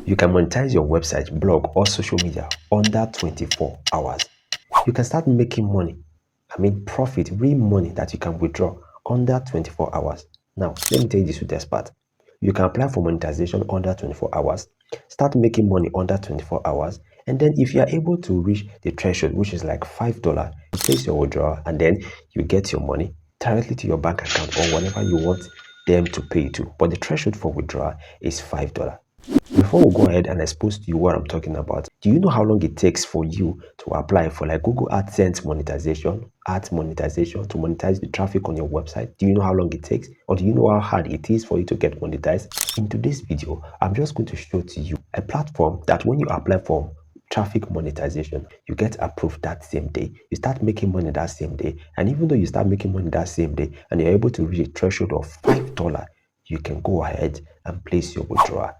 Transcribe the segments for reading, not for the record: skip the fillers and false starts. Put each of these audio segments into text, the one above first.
You can monetize your website, blog, or social media under 24 hours. You can start making money, profit, real money that you can withdraw under 24 hours. Now, let me tell you this with expert. You can apply for monetization under 24 hours, start making money under 24 hours, and then if you are able to reach the threshold, which is like $5, you place your withdrawal, and then you get your money directly to your bank account or whatever you want them to pay you to. But the threshold for withdrawal is $5. Before we go ahead and expose to you what I'm talking about, do you know how long it takes for you to apply for like Google AdSense monetization, ads monetization, to monetize the traffic on your website? Do you know how long it takes? Or do you know how hard it is for you to get monetized? In today's video, I'm just going to show to you a platform that when you apply for traffic monetization, you get approved that same day. You start making money that same day. And even though you start making money that same day and you're able to reach a threshold of $5, you can go ahead and place your withdrawal,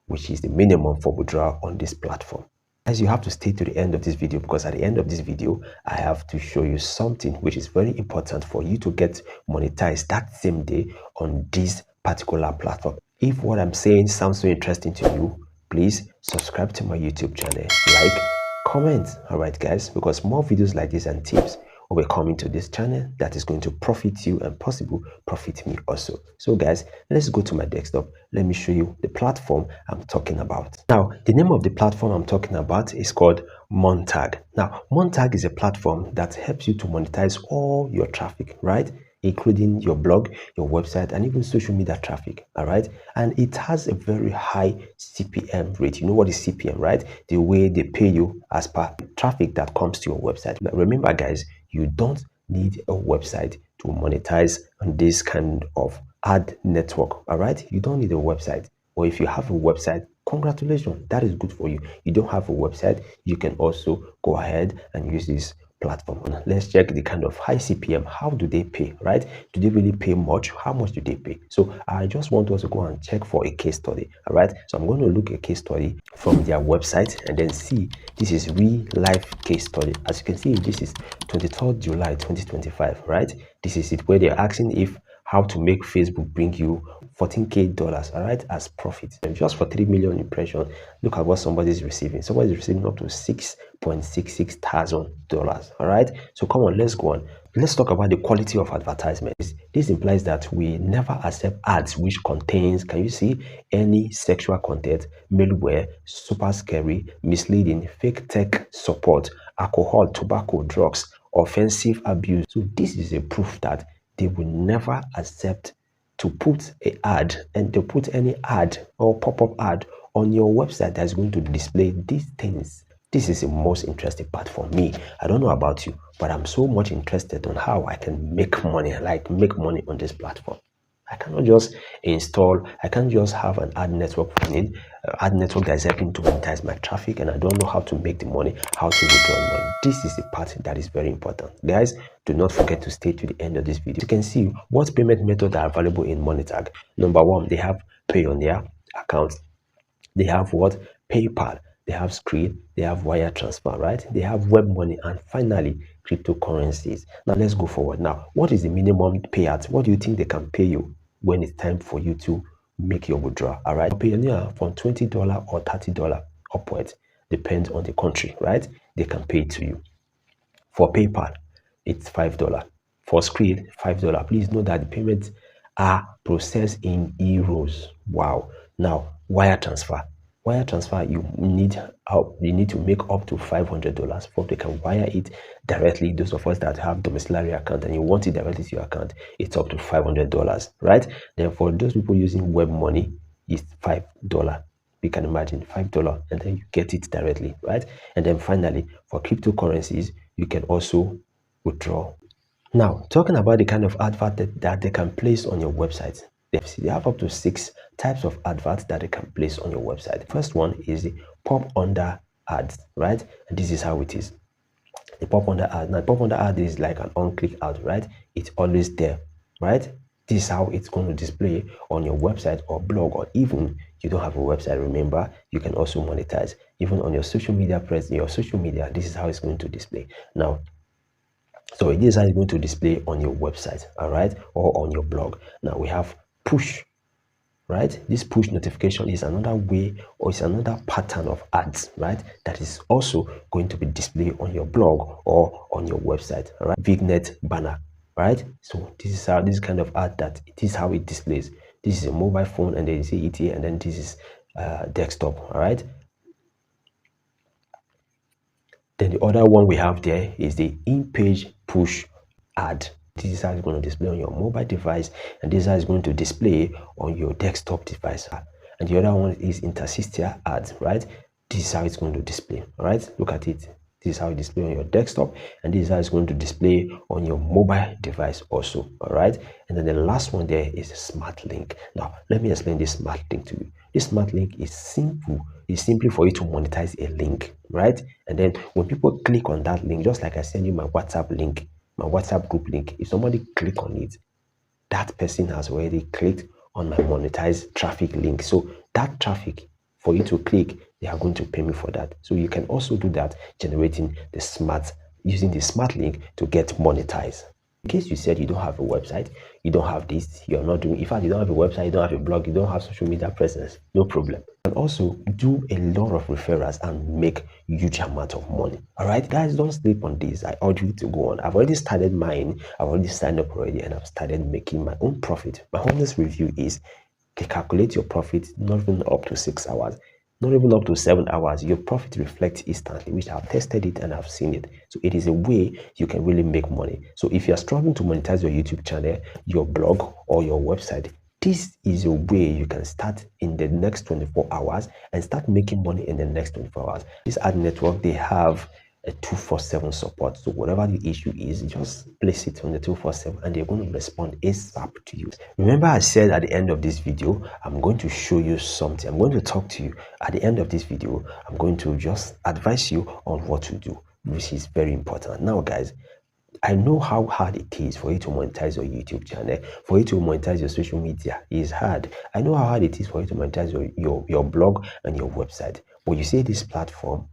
which is the minimum for withdrawal on this platform. As you have to stay to the end of this video, because at the end of this video, I have to show you something which is very important for you to get monetized that same day on this particular platform. If what I'm saying sounds so interesting to you, please subscribe to my YouTube channel, like, comment, all right guys, because more videos like this and tips will be coming to this channel that is going to profit you and possibly profit me also. So guys, let's go to my desktop. Let me show you the platform I'm talking about. Now, the name of the platform I'm talking about is called Monetag. Now, Monetag is a platform that helps you to monetize all your traffic, right? Including your blog, your website, and even social media traffic. All right, and it has a very high CPM rate. You know what is CPM, right? The way they pay you as per traffic that comes to your website. Now, remember guys, you don't need a website to monetize on this kind of ad network. All right, you don't need a website. Or if you have a website, congratulations, that is good for you. You don't have a website, you can also go ahead and use this platform. Let's check the kind of high CPM. How do they pay, right? Do they really pay much? How much do they pay? So I just want us to go and check for a case study. All right, so I'm going to look at a case study from their website and then see this is real life case study. As you can see, this is 23rd July 2025, right? This is it, where they're asking if how to make Facebook bring you $14,000, all right, as profit. And just for 3 million impressions, look at what somebody's receiving. Somebody's receiving up to $6.66 thousand, all right. So come on, let's go on. Let's talk about the quality of advertisements. This implies that we never accept ads which contains, can you see, any sexual content, malware, super scary, misleading, fake tech support, alcohol, tobacco, drugs, offensive abuse. So this is a proof that they will never accept to put an ad and to put any ad or pop-up ad on your website that's going to display these things. This is the most interesting part for me. I don't know about you, but I'm so much interested on how I can make money, like make money on this platform. I cannot just install, I can't just have an ad network running, ad network that is helping to monetize my traffic, and I don't know how to make the money, how to withdraw money. This is the part that is very important. Guys, do not forget to stay to the end of this video. You can see what payment methods are available in Monetag. Number one, they have pay on their account. They have what? PayPal. They have Skrill. They have wire transfer, right? They have web money, and finally cryptocurrencies. Now let's go forward. Now, what is the minimum payout? What do you think they can pay you when it's time for you to make your withdrawal? All right, Payoneer from $20 or $30 upwards, depends on the country, right? They can pay it to you. For PayPal, it's $5. For Skrill, $5. Please note that the payments are processed in euros. Wow. Now, wire transfer. Wire transfer, you need to make up to $500 for they can wire it directly. Those of us that have domiciliary account and you want it directly to your account, it's up to $500, right? Then for those people using web money, it's $5. You can imagine $5 and then you get it directly, right? And then finally, for cryptocurrencies, you can also withdraw. Now, talking about the kind of advert that they can place on your website, they have up to 6 types of adverts that they can place on your website. First one is the pop under ads, right? And this is how it is. The pop under ad. Now, pop under ad is like an on-click ad, right? It's always there, right? This is how it's going to display on your website or blog, or even you don't have a website. Remember, you can also monetize even on your social media this is how it's going to display. Now, so this is how it's going to display on your website, all right, or on your blog. Now we have push right? This push notification is another way, or it's another pattern of ads, right? That is also going to be displayed on your blog or on your website, all right? Vignette banner, right? So this is how, this kind of ad, that it is how it displays. This is a mobile phone, and then you see it here, and then this is desktop, all right? Then the other one we have there is the in-page push ad. This is how it's going to display on your mobile device, and this is how it's going to display on your desktop device. And the other one is interstitial ads, right? This is how it's going to display. All right, look at it. This is how it displays on your desktop, and this is how it's going to display on your mobile device also. All right, and then the last one there is a smart link. Now let me explain this smart link to you. This smart link is simple. It's simply for you to monetize a link, right? And then when people click on that link, just like I send you my WhatsApp link, my WhatsApp group link, if somebody click on it, that person has already clicked on my monetized traffic link. So that traffic, for you to click, they are going to pay me for that. So you can also do that, generating the smart, using the smart link to get monetized. In case you said you don't have a website, you don't have this, you're not doing, in fact, you don't have a website, you don't have a blog, you don't have social media presence, no problem. You can also do a lot of referrals and make huge amount of money. All right, guys, don't sleep on this. I urge you to go on. I've already started mine. I've already signed up already, and I've started making my own profit. My honest review is, calculate your profit not even up to 6 hours, not even up to 7 hours. Your profit reflects instantly, which I've tested it and I've seen it. So it is a way you can really make money. So if you're struggling to monetize your YouTube channel, your blog, or your website, this is a way you can start in the next 24 hours and start making money in the next 24 hours. This ad network, they have a 24/7 support. So whatever the issue is, just place it on the 24/7 and they're going to respond ASAP to you. Remember, I said at the end of this video, I'm going to show you something. I'm going to talk to you at the end of this video. I'm going to just advise you on what to do, which is very important. Now, guys, I know how hard it is for you to monetize your YouTube channel, for you to monetize your social media. It's hard. I know how hard it is for you to monetize your blog and your website. But you see this platform,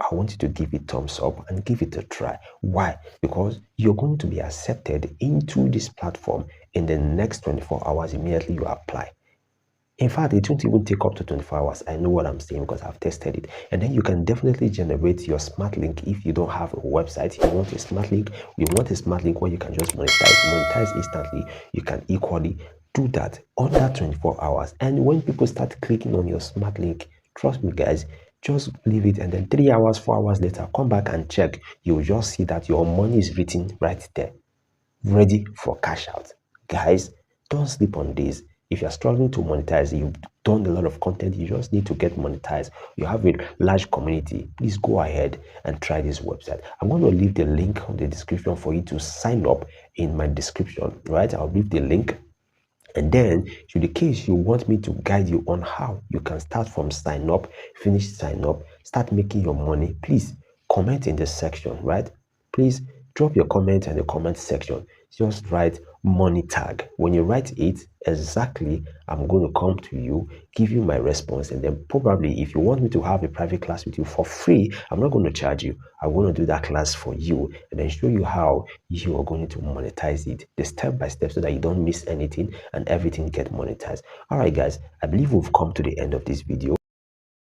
I want you to give it thumbs up and give it a try. Why? Because you're going to be accepted into this platform in the next 24 hours immediately you apply. In fact, it won't even take up to 24 hours. I know what I'm saying because I've tested it. And then you can definitely generate your smart link if you don't have a website. You want a smart link, you want a smart link where you can just monetize instantly. You can equally do that under 24 hours. And when people start clicking on your smart link, trust me, guys, just leave it, and then 3 hours, 4 hours later, come back and check. You'll just see that your money is written right there, ready for cash out. Guys, don't sleep on this. If you're struggling to monetize, you've done a lot of content, you just need to get monetized, you have a large community, please go ahead and try this website. I'm going to leave the link in the description for you to sign up in my description, right? I'll leave the link. And then, should the case you want me to guide you on how you can start from sign up, finish sign up, start making your money, please comment in the section, right? Please drop your comment in the comment section. Just write Monetag. When you write it exactly, I'm going to come to you, give you my response, and then probably if you want me to have a private class with you for free, I'm not going to charge you. I'm going to do that class for you and then show you how you are going to monetize it, the step by step, so that you don't miss anything and everything get monetized. All right, guys, I believe we've come to the end of this video.